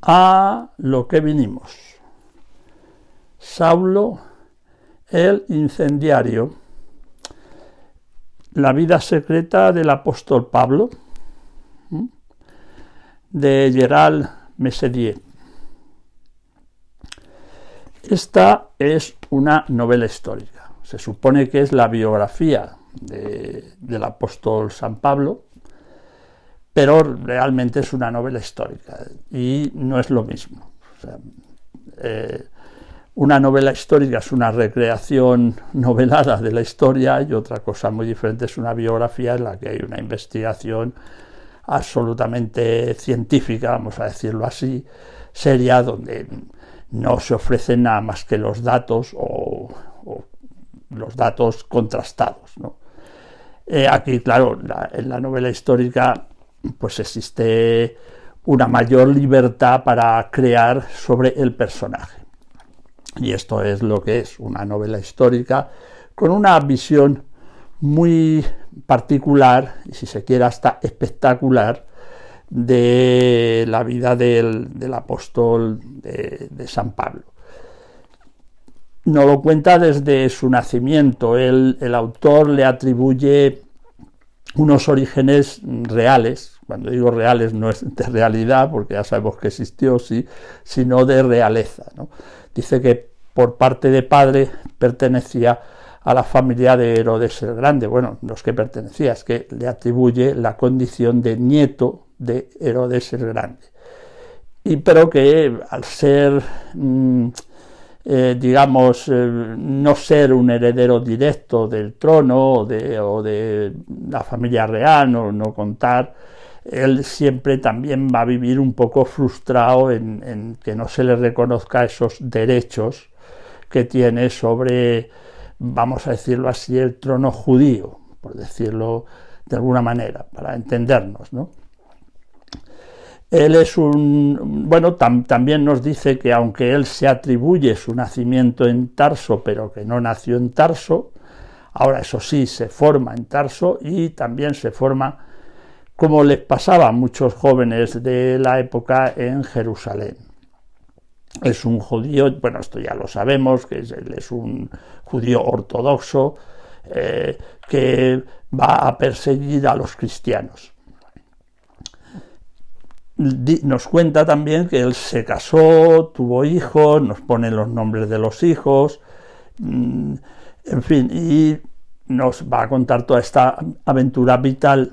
a lo que vinimos. Saulo el incendiario. La vida secreta del apóstol Pablo, de Gerald Meselier. Esta es una novela histórica. Se supone que es la biografía del apóstol San Pablo, pero realmente es una novela histórica y no es lo mismo. O sea, una novela histórica es una recreación novelada de la historia y otra cosa muy diferente es una biografía en la que hay una investigación absolutamente científica, vamos a decirlo así, seria, donde no se ofrecen nada más que los datos o los datos contrastados, ¿no? Aquí, claro, en la novela histórica pues existe una mayor libertad para crear sobre el personaje. Y esto es lo que es una novela histórica con una visión muy particular, y si se quiere hasta espectacular, de la vida del apóstol de San Pablo. Nos lo cuenta desde su nacimiento. El autor le atribuye unos orígenes reales. Cuando digo reales no es de realidad, porque ya sabemos que existió, sí, sino de realeza, ¿no? Dice que por parte de padre pertenecía a la familia de Herodes el Grande. Bueno, no es que pertenecía, es que le atribuye la condición de nieto de Herodes el Grande. Pero que al ser, no ser un heredero directo del trono o de la familia real, no contar, él siempre también va a vivir un poco frustrado en que no se le reconozca esos derechos que tiene sobre, vamos a decirlo así, el trono judío, por decirlo de alguna manera, para entendernos, ¿no? Él es también nos dice que aunque él se atribuye su nacimiento en Tarso, pero que no nació en Tarso, ahora eso sí, se forma en Tarso y también se forma, como les pasaba a muchos jóvenes de la época, en Jerusalén. Es un judío, bueno, esto ya lo sabemos, que él es un judío ortodoxo que va a perseguir a los cristianos. Nos cuenta también que él se casó, tuvo hijos, nos pone los nombres de los hijos, en fin, y nos va a contar toda esta aventura vital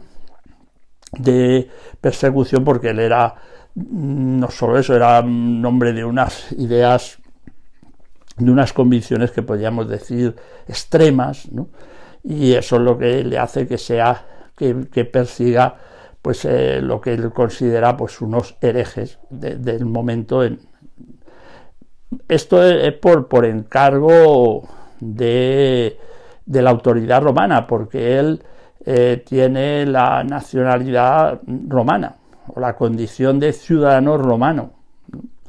de persecución, porque él era, no solo eso, era un hombre de unas ideas, de unas convicciones que podríamos decir extremas, ¿no? Y eso es lo que le hace que persiga pues lo que él considera pues unos herejes del momento. Esto es por encargo de la autoridad romana, porque él tiene la nacionalidad romana o la condición de ciudadano romano,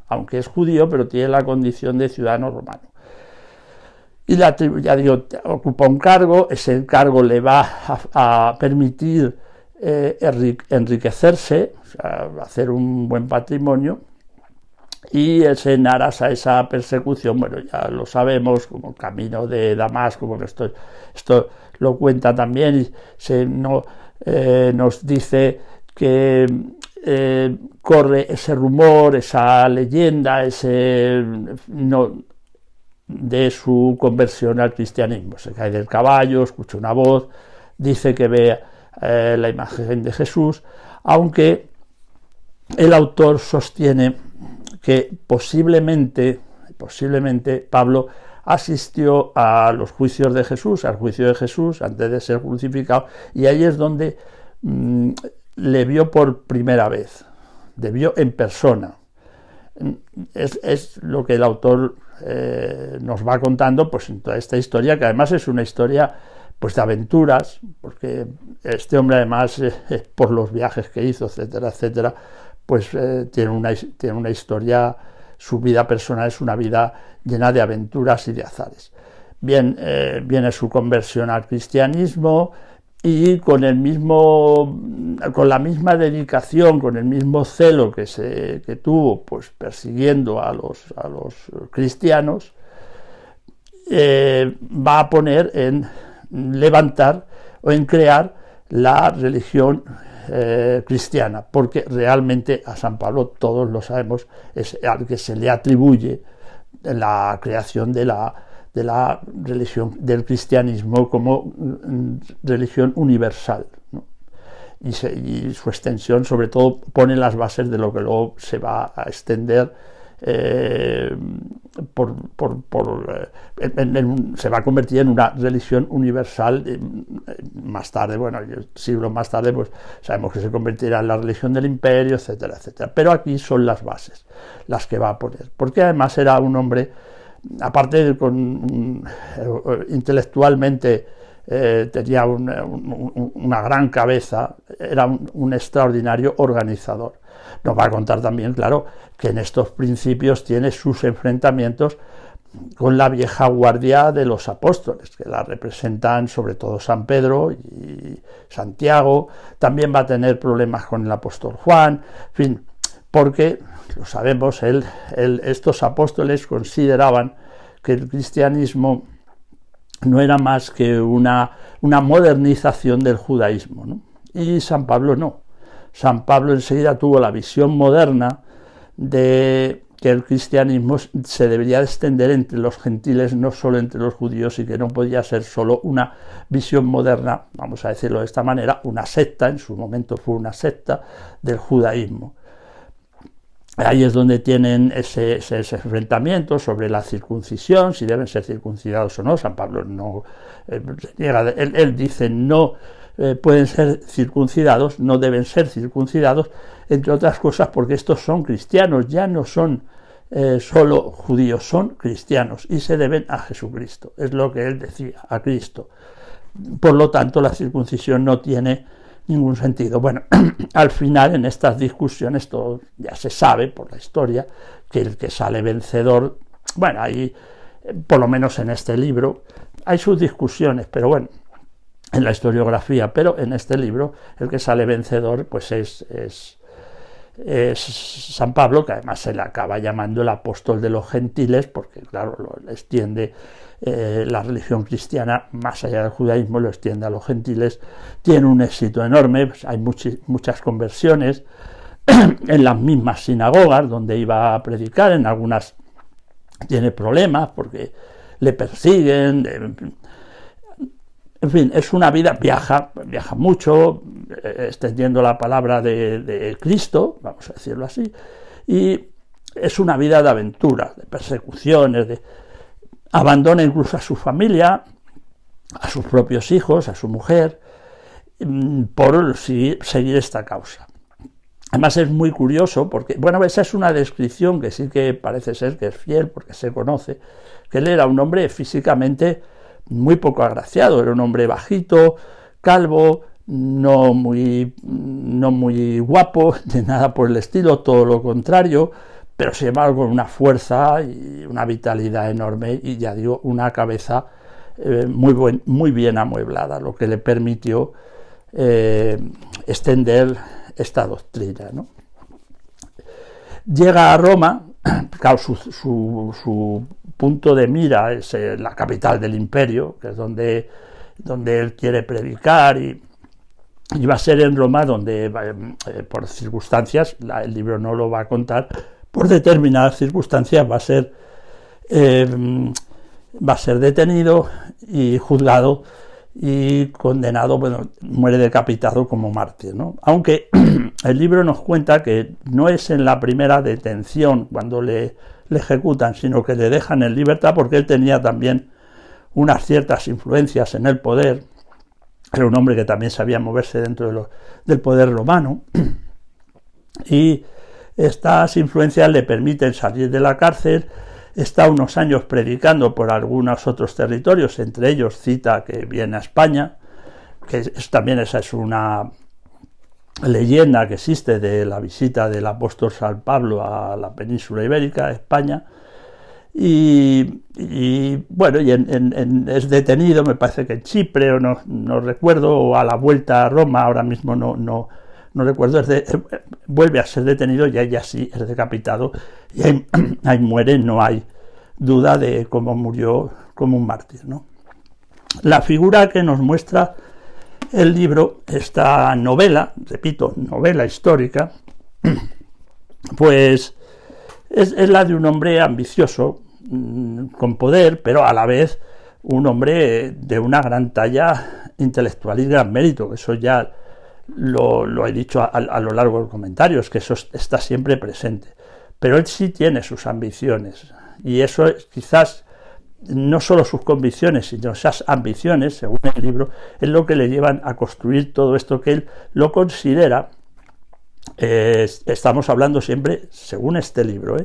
aunque es judío, pero tiene la condición de ciudadano romano. Y ya digo, ocupa un cargo, ese cargo le va a permitir enriquecerse, o sea, hacer un buen patrimonio, y en aras a esa persecución, bueno, ya lo sabemos, como el camino de Damasco, porque esto lo cuenta también, y nos dice que corre ese rumor, esa leyenda, de su conversión al cristianismo. Se cae del caballo, escucha una voz, dice que ve la imagen de Jesús, aunque el autor sostiene que posiblemente Pablo asistió a los juicios de Jesús, al juicio de Jesús antes de ser crucificado, y ahí es donde le vio por primera vez, le vio en persona. Es lo que el autor nos va contando pues en toda esta historia, que además es una historia pues de aventuras, porque este hombre además por los viajes que hizo, etcétera, etcétera, pues tiene una historia, su vida personal es una vida llena de aventuras y de azares. Viene su conversión al cristianismo, y con la misma dedicación, con el mismo celo que tuvo, pues persiguiendo a los cristianos, va a poner en levantar o en crear la religión cristiana, porque realmente a San Pablo, todos lo sabemos, es al que se le atribuye la creación de la religión, del cristianismo como religión universal, ¿no? Y su extensión, sobre todo, pone las bases de lo que luego se va a extender, se va a convertir en una religión universal. Más tarde, bueno, siglos más tarde, pues sabemos que se convertirá en la religión del imperio, etcétera, etcétera. Pero aquí son las bases las que va a poner, porque además era un hombre, aparte de intelectualmente tenía una gran cabeza, era un extraordinario organizador. Nos va a contar también, claro, que en estos principios tiene sus enfrentamientos con la vieja guardia de los apóstoles, que la representan sobre todo San Pedro y Santiago. También va a tener problemas con el apóstol Juan, en fin, porque, lo sabemos, estos apóstoles consideraban que el cristianismo no era más que una modernización del judaísmo, ¿no? Y San Pablo no. San Pablo enseguida tuvo la visión moderna de que el cristianismo se debería extender entre los gentiles, no solo entre los judíos, y que no podía ser solo una visión moderna, vamos a decirlo de esta manera, una secta, en su momento fue una secta del judaísmo. Ahí es donde tienen ese enfrentamiento sobre la circuncisión, si deben ser circuncidados o no. San Pablo no niega, él dice no pueden ser circuncidados, no deben ser circuncidados, entre otras cosas porque estos son cristianos, ya no son solo judíos, son cristianos y se deben a Jesucristo, es lo que él decía, a Cristo. Por lo tanto, la circuncisión no tiene ningún sentido. Bueno, al final en estas discusiones todo ya se sabe por la historia que el que sale vencedor, bueno, ahí por lo menos en este libro hay sus discusiones, pero bueno, en la historiografía, pero en este libro el que sale vencedor pues es San Pablo, que además se le acaba llamando el apóstol de los gentiles, porque claro, lo extiende la religión cristiana más allá del judaísmo, lo extiende a los gentiles. Tiene un éxito enorme, pues hay muchas conversiones en las mismas sinagogas donde iba a predicar. En algunas tiene problemas porque le persiguen, en fin, es una vida, viaja mucho, extendiendo la palabra de Cristo, vamos a decirlo así, y es una vida de aventura, de persecuciones, abandona incluso a su familia, a sus propios hijos, a su mujer, por seguir esta causa. Además es muy curioso porque, bueno, esa es una descripción que sí que parece ser que es fiel, porque se conoce, que él era un hombre físicamente muy poco agraciado, era un hombre bajito, calvo, no muy guapo, de nada por el estilo, todo lo contrario, pero sin embargo con una fuerza y una vitalidad enorme y, ya digo, una cabeza muy bien amueblada, lo que le permitió extender esta doctrina, ¿no? Llega a Roma, claro, su punto de mira es la capital del imperio, que es donde él quiere predicar, y va a ser en Roma donde, por circunstancias, el libro no lo va a contar, por determinadas circunstancias va a ser detenido y juzgado y condenado, bueno, muere decapitado como mártir, ¿no? Aunque el libro nos cuenta que no es en la primera detención cuando le ejecutan, sino que le dejan en libertad, porque él tenía también unas ciertas influencias en el poder. Era un hombre que también sabía moverse dentro del poder romano, y estas influencias le permiten salir de la cárcel. Está unos años predicando por algunos otros territorios, entre ellos cita que viene a España, que también esa es una leyenda que existe de la visita del apóstol San Pablo a la península ibérica, a España, Bueno, es detenido, me parece que en Chipre, o no recuerdo, o a la vuelta a Roma, ahora mismo no recuerdo, vuelve a ser detenido y ahí sí es decapitado, y ahí muere, no hay duda de cómo murió como un mártir, ¿no? La figura que nos muestra el libro, esta novela, repito, novela histórica, pues es la de un hombre ambicioso, con poder, pero a la vez un hombre de una gran talla intelectual y gran mérito. Eso ya lo he dicho a lo largo de los comentarios, que eso está siempre presente. Pero él sí tiene sus ambiciones, y eso es, quizás no solo sus convicciones, sino esas ambiciones, según el libro, es lo que le llevan a construir todo esto que él lo considera, estamos hablando siempre, según este libro,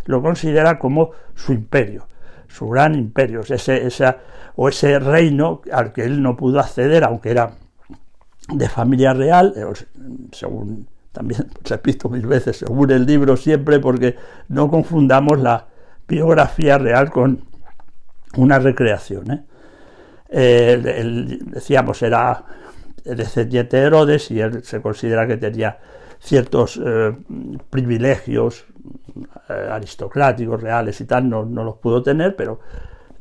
lo considera como su imperio, su gran imperio, ese reino al que él no pudo acceder, aunque era de familia real, según, también repito 1000 veces, según el libro siempre, porque no confundamos la biografía real con una recreación. Decíamos, era descendiente de Herodes, y él se considera que tenía ciertos privilegios aristocráticos, reales y tal, no los pudo tener, pero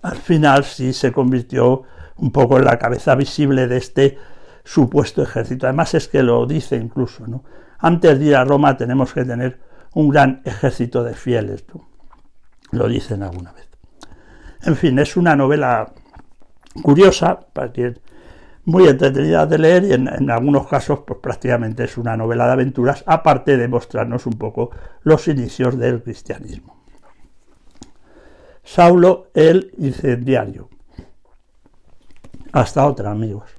al final sí se convirtió un poco en la cabeza visible de este supuesto ejército. Además es que lo dice incluso, ¿no? Antes de ir a Roma tenemos que tener un gran ejército de fieles, ¿no? Lo dicen alguna vez. En fin, es una novela curiosa, muy entretenida de leer, y en algunos casos pues prácticamente es una novela de aventuras, aparte de mostrarnos un poco los inicios del cristianismo. Saulo el incendiario. Hasta otra, amigos.